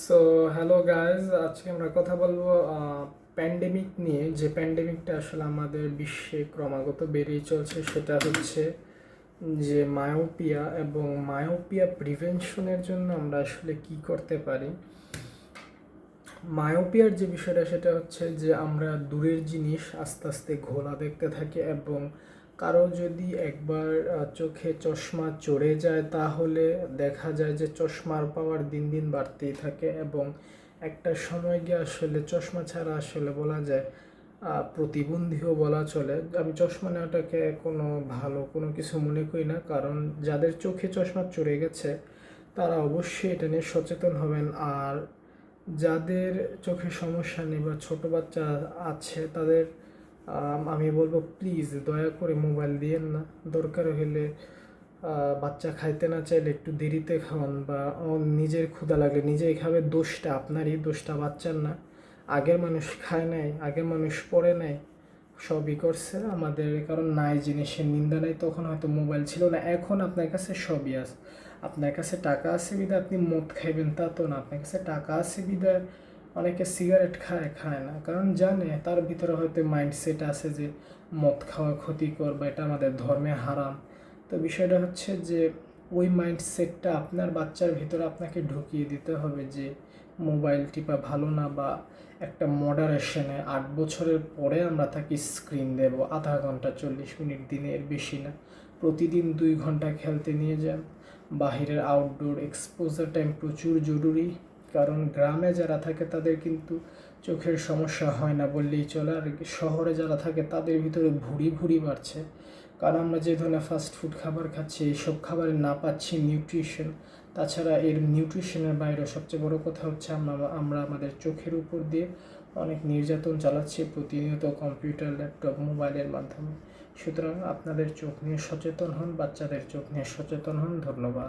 So hello guys, আজকে আমরা কথা বলবো প্যান্ডেমিক নিয়ে। যে প্যান্ডেমিকটা আসলে আমাদের বিশ্বে ক্রমাগত বেড়েই চলছে, সেটা হচ্ছে যে মায়োপিয়া, এবং মায়োপিয়া প্রিভেনশনের জন্য আমরা আসলে কি করতে পারি। মায়োপিয়ার যে বিষয়টা, সেটা হচ্ছে যে আমরা দূরের জিনিস আস্তে আস্তে ঘোলা দেখতে থাকি, এবং কারো যদি একবার চোখে চশমা চড়ে যায় তাহলে দেখা যায় যে চশমার পাওয়ার দিন দিন বাড়তেই থাকে, এবং একটা সময় গিয়ে আসলে চশমা ছাড়া আসলে বলা যায় প্রতিবন্ধীও বলা চলে। আমি চশমা নেওয়াটাকে কোনো ভালো কোনো কিছু মনে করি না, কারণ যাদের চোখে চশমা চড়ে গেছে তারা অবশ্যই এটা নিয়ে সচেতন হবেন। আর যাদের চোখের সমস্যা নেই বা ছোট বাচ্চা আছে তাদের আমি বলবো প্লিজ দয়া করে মোবাইল দিয়েন না। দরকার হলে বাচ্চা খাইতে না চাইলে একটু দেরিতে খাওয়ান, বা নিজের ক্ষুধা লাগলে নিজেই খাবে। দোষটা আপনারই, দোষটা বাচ্চার না। আগের মানুষ খায় নাই, আগের মানুষ পড়ে নাই, সবই করছে আমাদের, কারণ নাই জিনিসের নিন্দা নাই। তখন হয়তো মোবাইল ছিল না, এখন আপনার কাছে সবই আছে। আপনার কাছে টাকা আছে বিধায় আপনি মদ খাইবেন তা তো না, আপনার কাছে টাকা আছে বিধায় অনেকে সিগারেট খায়, খায় না কারণ জানে তার ভিতরে হয়তো মাইন্ডসেট আছে যে মদ খাওয়া ক্ষতিকর বা এটা আমাদের ধর্মে হারাম। তো বিষয়টা হচ্ছে যে ওই মাইন্ডসেটটা আপনার বাচ্চার ভিতরে আপনাকে ঢুকিয়ে দিতে হবে যে মোবাইল টিপা ভালো না, বা একটা মডারেশনে 8 বছরের পরে আমরা তাকে স্ক্রিন দেব আধা ঘন্টা 40 মিনিট, দিনের বেশি না। প্রতিদিন 2 ঘন্টা খেলতে নিয়ে যান। বাহিরের আউটডোর এক্সপোজার টাইম প্রচুর জরুরি, কারণ গ্রামে যারা থাকে তাদের কিন্তু চোখের সমস্যা হয় না বললেই চলে। আর শহরে যারা থাকে তাদের ভিতরে ভুঁড়ি ভুঁড়ি বাড়ছে, কারণ আমরা যে ধরনের ফাস্ট ফুড খাবার খাচ্ছি, এইসব খাবারে না পাচ্ছি নিউট্রিশন। তাছাড়া এর নিউট্রিশনের বাইরে সবচেয়ে বড় কথা হচ্ছে আমরা আমাদের চোখের উপর দিয়ে অনেক নির্যাতন চালাচ্ছি প্রতিনিয়ত, কম্পিউটার, ল্যাপটপ, মোবাইলের মাধ্যমে। সুতরাং আপনাদের চোখ নিয়ে সচেতন হন, বাচ্চাদের চোখ নিয়ে সচেতন হন। ধন্যবাদ।